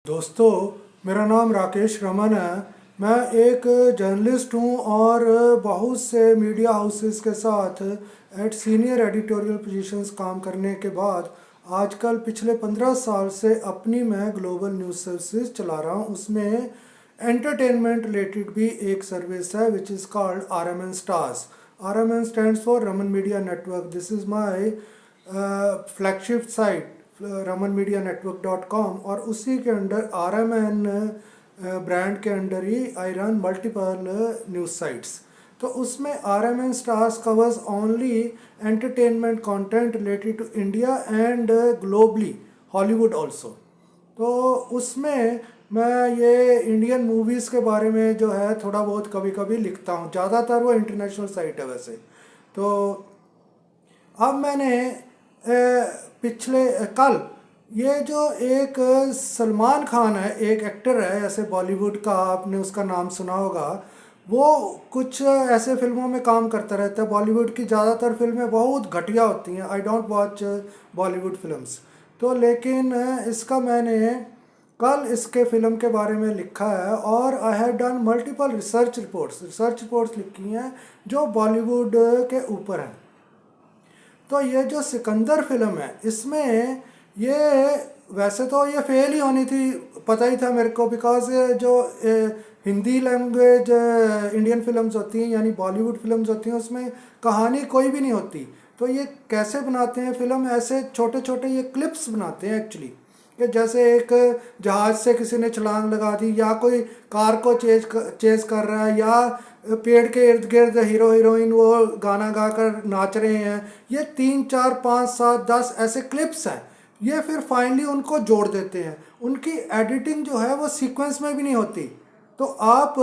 दोस्तों, मेरा नाम राकेश रमन है। मैं एक जर्नलिस्ट हूँ और बहुत से मीडिया हाउसेस के साथ एट सीनियर एडिटोरियल पोजीशंस काम करने के बाद आजकल पिछले 15 साल से अपनी मैं ग्लोबल न्यूज़ सर्विसेज चला रहा हूँ। उसमें एंटरटेनमेंट रिलेटेड भी एक सर्विस है which is called RMN stars. RMN stands for Raman media network. This is my flagship site ramanmedianetwork.com, और उसी के अंडर RMN ब्रांड के अंडर ही I run multiple news sites. तो उसमें RMN stars covers only entertainment content related to India and globally, Hollywood also. तो उसमें मैं ये इंडियन मूवीज़ के बारे में जो है थोड़ा बहुत कभी कभी लिखता हूँ। ज़्यादातर वो इंटरनेशनल साइट है वैसे। तो अब मैंने पिछले कल ये जो एक सलमान खान है, एक एक्टर है ऐसे बॉलीवुड का, आपने उसका नाम सुना होगा। वो कुछ ऐसे फिल्मों में काम करता रहता है। बॉलीवुड की ज़्यादातर फिल्में बहुत घटिया होती हैं। I don't watch Bollywood films. तो लेकिन इसका मैंने कल इसके फिल्म के बारे में लिखा है और I have done multiple research reports लिखी हैं जो बॉलीवुड के ऊपर हैं। तो ये जो सिकंदर फिल्म है इसमें ये वैसे तो ये फेल ही होनी थी, पता ही था मेरे को, बिकॉज जो हिंदी लैंग्वेज इंडियन फिल्म्स होती हैं यानी बॉलीवुड फिल्म्स होती हैं उसमें कहानी कोई भी नहीं होती। तो ये कैसे बनाते हैं फिल्म, ऐसे छोटे छोटे ये क्लिप्स बनाते हैं एक्चुअली, कि जैसे एक जहाज से किसी ने छलांग लगा दी, या कोई कार को चेज कर रहा है, या पेड़ के इर्द गिर्द हीरो हीरोइन वो गाना गाकर नाच रहे हैं। ये 3 4 5 7 10 ऐसे क्लिप्स हैं। ये फिर फाइनली उनको जोड़ देते हैं। उनकी एडिटिंग जो है वो सीक्वेंस में भी नहीं होती। तो आप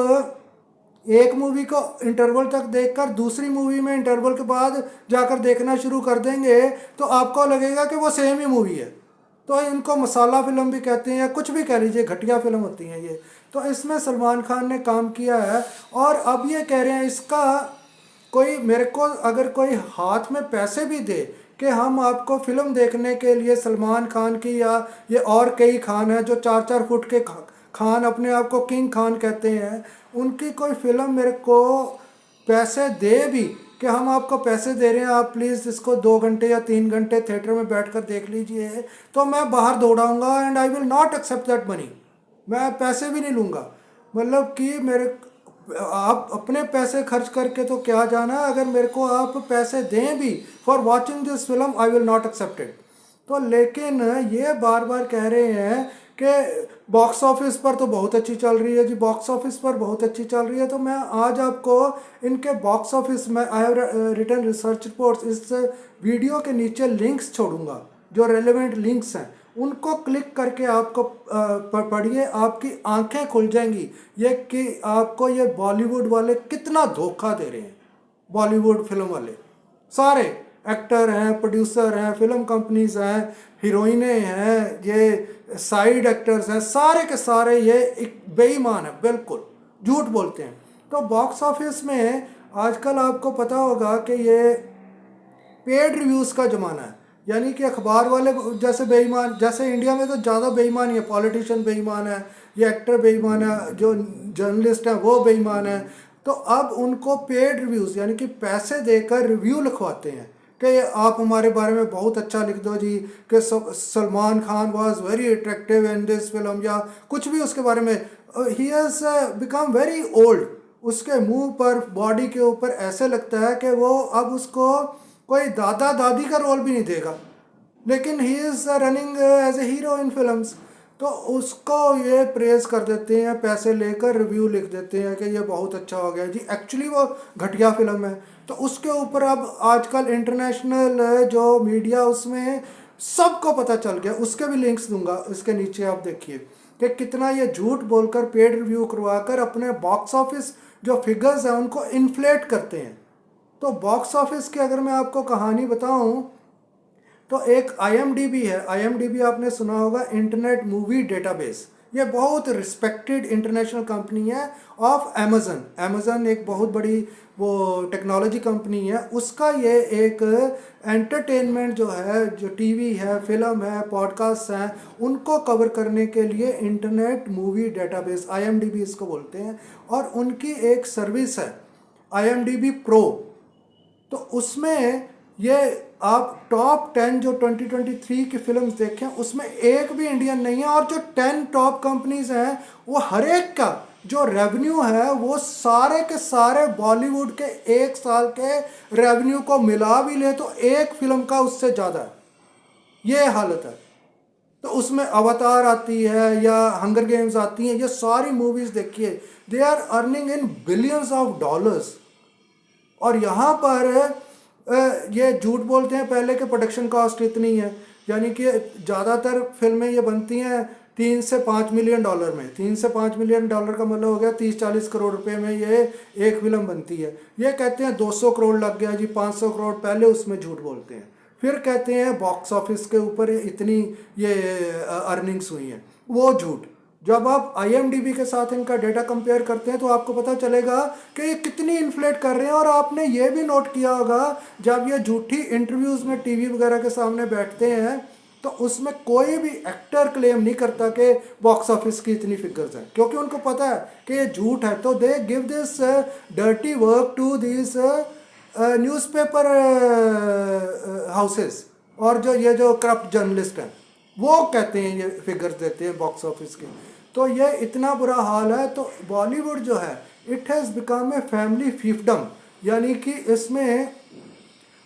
एक मूवी को इंटरवल तक देखकर दूसरी मूवी में इंटरवल के बाद जाकर देखना शुरू कर देंगे तो आपको लगेगा कि वो सेम ही मूवी है। तो इनको मसाला फिल्म भी कहते हैं या कुछ भी कह लीजिए, घटिया फिल्म होती हैं ये। तो इसमें सलमान खान ने काम किया है और अब ये कह रहे हैं इसका कोई, मेरे को अगर कोई हाथ में पैसे भी दे कि हम आपको फिल्म देखने के लिए सलमान खान की, या ये और कई खान हैं जो 4 4 फुट के खान अपने आप को किंग खान कहते हैं, उनकी कोई फिल्म मेरे को पैसे दे भी कि हम आपको पैसे दे रहे हैं, आप प्लीज़ इसको 2 घंटे या 3 घंटे थिएटर में बैठकर देख लीजिए, तो मैं बाहर दौड़ाऊंगा and I will not accept that money. मैं पैसे भी नहीं लूँगा। मतलब कि मेरे, आप अपने पैसे खर्च करके तो क्या जाना, अगर मेरे को आप पैसे दें भी for watching this film I will not accept it. तो लेकिन ये बार बार कह रहे हैं कि बॉक्स ऑफिस पर तो बहुत अच्छी चल रही है जी, बॉक्स ऑफिस पर बहुत अच्छी चल रही है। तो मैं आज आपको इनके बॉक्स ऑफिस में I have written research reports, इस वीडियो के नीचे लिंक्स छोड़ूंगा जो रेलेवेंट लिंक्स हैं, उनको क्लिक करके आपको पढ़िए, आपकी आंखें खुल जाएंगी ये कि आपको ये बॉलीवुड वाले कितना धोखा दे रहे हैं। बॉलीवुड फिल्म वाले सारे एक्टर हैं, प्रोड्यूसर हैं, फिल्म कंपनीज हैं, हीरोइनें हैं, ये साइड एक्टर्स हैं, सारे के सारे ये एक बेईमान है, बिल्कुल झूठ बोलते हैं। तो बॉक्स ऑफिस में आजकल आपको पता होगा कि ये पेड रिव्यूज़ का ज़माना है। यानी कि अखबार वाले जैसे बेईमान, जैसे इंडिया में तो ज़्यादा बेईमान ही है, पॉलिटिशियन बेईमान है, ये एक्टर बेईमान है, जो जर्नलिस्ट हैं वो बेईमान है। तो अब उनको पेड रिव्यूज़ यानी कि पैसे देकर रिव्यू लिखवाते हैं कि आप हमारे बारे में बहुत अच्छा लिख दो जी, कि Salman Khan was very attractive in this film, या कुछ भी उसके बारे में। He has become very old. उसके मुंह पर, बॉडी के ऊपर ऐसे लगता है कि वो अब उसको कोई दादा दादी का रोल भी नहीं देगा, लेकिन he is running as a hero in films. तो उसको ये प्रेज कर देते हैं, पैसे लेकर रिव्यू लिख देते हैं कि ये बहुत अच्छा हो गया जी, एक्चुअली वो घटिया फिल्म है। तो उसके ऊपर अब आजकल इंटरनेशनल जो मीडिया उसमें सबको पता चल गया। उसके भी लिंक्स दूंगा इसके नीचे, आप देखिए कि कितना ये झूठ बोलकर पेड रिव्यू करवाकर अपने बॉक्स ऑफिस जो फिगर्स हैं उनको इन्फ्लेट करते हैं। तो बॉक्स ऑफिस की अगर मैं आपको कहानी बताऊं तो एक IMDb है। IMDb आपने सुना होगा, इंटरनेट मूवी डेटाबेस। ये बहुत रिस्पेक्टेड इंटरनेशनल कंपनी है ऑफ अमेज़न। अमेज़न एक बहुत बड़ी वो टेक्नोलॉजी कंपनी है, उसका ये एक एंटरटेनमेंट जो है, जो टीवी है, फिल्म है, पॉडकास्ट हैं, उनको कवर करने के लिए इंटरनेट मूवी डेटाबेस IMDb इसको बोलते हैं, और उनकी एक सर्विस है IMDb प्रो। तो उसमें ये आप टॉप 10 जो 2023 की फिल्म्स देखें उसमें एक भी इंडियन नहीं है, और जो 10 टॉप कंपनीज हैं वो हर एक का जो रेवेन्यू है वो सारे के सारे बॉलीवुड के एक साल के रेवेन्यू को मिला भी ले तो एक फिल्म का उससे ज़्यादा है, ये हालत है। तो उसमें अवतार आती है या हंगर गेम्स आती हैं, ये सारी मूवीज़ देखिए, they are earning in billions of dollars. और यहाँ पर ये झूठ बोलते हैं पहले के प्रोडक्शन कॉस्ट इतनी है, यानी कि ज़्यादातर फिल्में ये बनती हैं 3 से 5 मिलियन डॉलर में। 3 से 5 मिलियन डॉलर का मतलब हो गया 30-40 करोड़ रुपए में ये एक फिल्म बनती है। ये कहते हैं 200 करोड़ लग गया जी, 500 करोड़, पहले उसमें झूठ बोलते हैं। फिर कहते हैं बॉक्स ऑफिस के ऊपर इतनी ये अर्निंग्स हुई हैं, वो झूठ। जब आप IMDb के साथ इनका डेटा कंपेयर करते हैं तो आपको पता चलेगा कि ये कितनी इन्फ्लेट कर रहे हैं। और आपने ये भी नोट किया होगा जब ये झूठी इंटरव्यूज़ में टीवी वगैरह के सामने बैठते हैं तो उसमें कोई भी एक्टर क्लेम नहीं करता कि बॉक्स ऑफिस की इतनी फिगर्स हैं, क्योंकि उनको पता है कि ये झूठ है। तो they give this dirty work to this newspaper houses, और जो करप्ट जर्नलिस्ट हैं वो कहते हैं, ये फिगर्स देते हैं बॉक्स ऑफिस के। तो ये इतना बुरा हाल है। तो बॉलीवुड जो है it has become a family fiefdom, यानी कि इसमें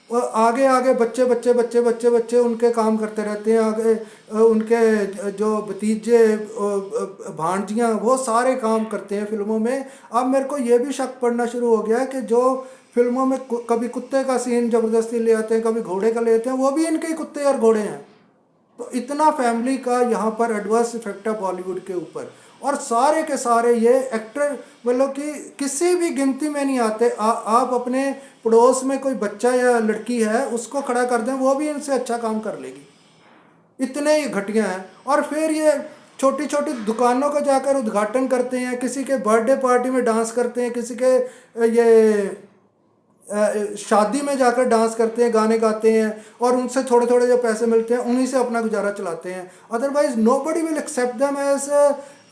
आगे आगे बच्चे बच्चे बच्चे बच्चे बच्चे उनके काम करते रहते हैं, आगे उनके जो भतीजे भांजियाँ वो सारे काम करते हैं फिल्मों में। अब मेरे को ये भी शक पड़ना शुरू हो गया कि जो फिल्मों में कभी कुत्ते का सीन ज़बरदस्ती ले आते हैं, कभी घोड़े का ले आते हैं, वो भी इनके ही कुत्ते और घोड़े हैं। तो इतना फैमिली का यहाँ पर एडवर्स इफेक्ट है बॉलीवुड के ऊपर। और सारे के सारे ये एक्टर मतलब कि किसी भी गिनती में नहीं आते। आप अपने पड़ोस में कोई बच्चा या लड़की है उसको खड़ा कर दें, वो भी इनसे अच्छा काम कर लेगी, इतने ही घटिया हैं। और फिर ये छोटी छोटी दुकानों का जाकर उद्घाटन करते हैं, किसी के बर्थडे पार्टी में डांस करते हैं, किसी के ये शादी में जाकर डांस करते हैं, गाने गाते हैं, और उनसे थोड़े थोड़े जो पैसे मिलते हैं उन्हीं से अपना गुजारा चलाते हैं। Otherwise nobody will accept them as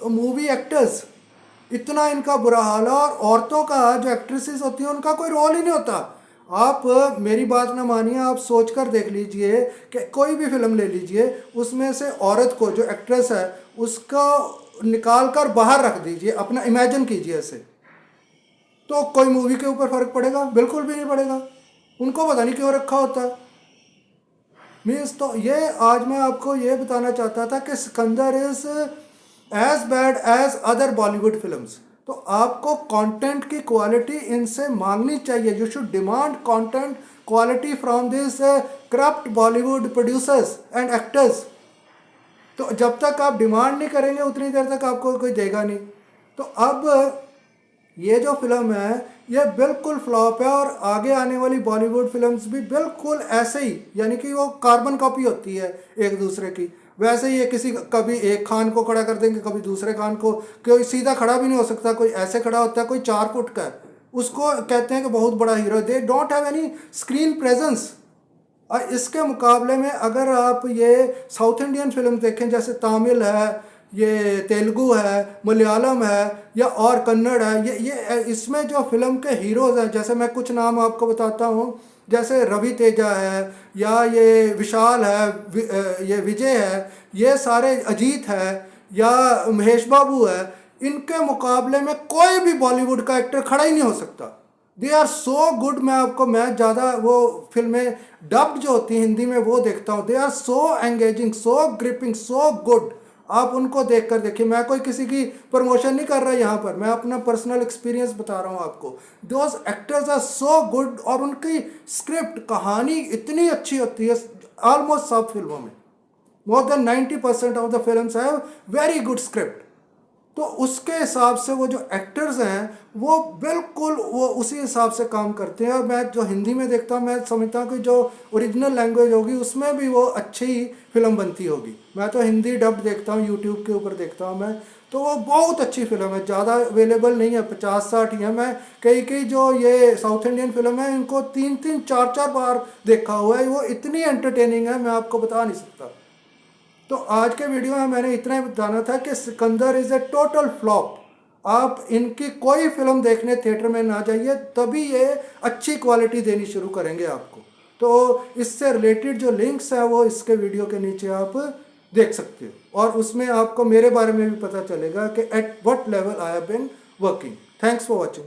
movie actors. इतना इनका बुरा हाल है। और औरतों का जो एक्ट्रेसेस होती हैं उनका कोई रोल ही नहीं होता। आप मेरी बात ना मानिए, आप सोच कर देख लीजिए कि कोई भी फिल्म ले लीजिए, उसमें से औरत को जो एक्ट्रेस है उसको निकाल कर बाहर रख दीजिए, अपना इमेजिन कीजिए ऐसे, तो कोई मूवी के ऊपर फर्क पड़ेगा? बिल्कुल भी नहीं पड़ेगा। उनको पता नहीं क्यों रखा होता है। मीन्स तो ये आज मैं आपको ये बताना चाहता था कि Sikandar is as bad as other Bollywood films. तो आपको कंटेंट की क्वालिटी इनसे मांगनी चाहिए। You should demand content quality from this corrupt Bollywood producers and actors. तो जब तक आप डिमांड नहीं करेंगे उतनी देर तक आपको कोई देगा नहीं। तो अब ये जो फिल्म है ये बिल्कुल फ्लॉप है, और आगे आने वाली बॉलीवुड फिल्म्स भी बिल्कुल ऐसे ही, यानी कि वो कार्बन कॉपी होती है एक दूसरे की। वैसे ही ये किसी कभी एक खान को खड़ा कर देंगे, कभी दूसरे खान को। कोई सीधा खड़ा भी नहीं हो सकता, कोई ऐसे खड़ा होता है, कोई 4 फुट का है, उसको कहते हैं कि बहुत बड़ा hero. They don't have any screen presence. और इसके मुकाबले में अगर आप ये साउथ इंडियन फिल्म देखें, जैसे तमिल है, ये तेलुगु है, मलयालम है, या और कन्नड़ है, ये इसमें जो फिल्म के हीरोज़ हैं, जैसे मैं कुछ नाम आपको बताता हूँ, जैसे रवि तेजा है, या ये विशाल है, ये विजय है, ये सारे अजीत है, या महेश बाबू है, इनके मुकाबले में कोई भी बॉलीवुड का एक्टर खड़ा ही नहीं हो सकता। They are so good. मैं ज़्यादा वो फिल्में डब्ड जो होती हैं हिंदी में वो देखता हूँ। They are so engaging, so gripping, so good. आप उनको देख कर देखिए। मैं कोई किसी की प्रमोशन नहीं कर रहा यहाँ पर, मैं अपना पर्सनल एक्सपीरियंस बता रहा हूँ आपको। Those actors are so good, और उनकी स्क्रिप्ट, कहानी इतनी अच्छी होती है ऑलमोस्ट सब फिल्मों में। More than 90% of the films have very good script. तो उसके हिसाब से वो जो एक्टर्स हैं वो बिल्कुल वो उसी हिसाब से काम करते हैं। और मैं जो हिंदी में देखता हूँ मैं समझता हूँ कि जो ओरिजिनल लैंग्वेज होगी उसमें भी वो अच्छी फिल्म बनती होगी। मैं तो हिंदी डब्ड देखता हूँ, यूट्यूब के ऊपर देखता हूँ मैं, तो वो बहुत अच्छी फिल्म है। ज़्यादा अवेलेबल नहीं है, 50-60 ही है। मैं कई कई जो ये साउथ इंडियन फिल्म है इनको 3-3 4-4 बार देखा हुआ है, वो इतनी एंटरटेनिंग है मैं आपको बता नहीं सकता। तो आज के वीडियो में मैंने इतना ही बताना था कि Sikandar is a total flop. आप इनकी कोई फिल्म देखने थिएटर में ना जाइए, तभी ये अच्छी क्वालिटी देनी शुरू करेंगे आपको। तो इससे रिलेटेड जो लिंक्स हैं वो इसके वीडियो के नीचे आप देख सकते हो, और उसमें आपको मेरे बारे में भी पता चलेगा कि at what level I have been working. Thanks for watching.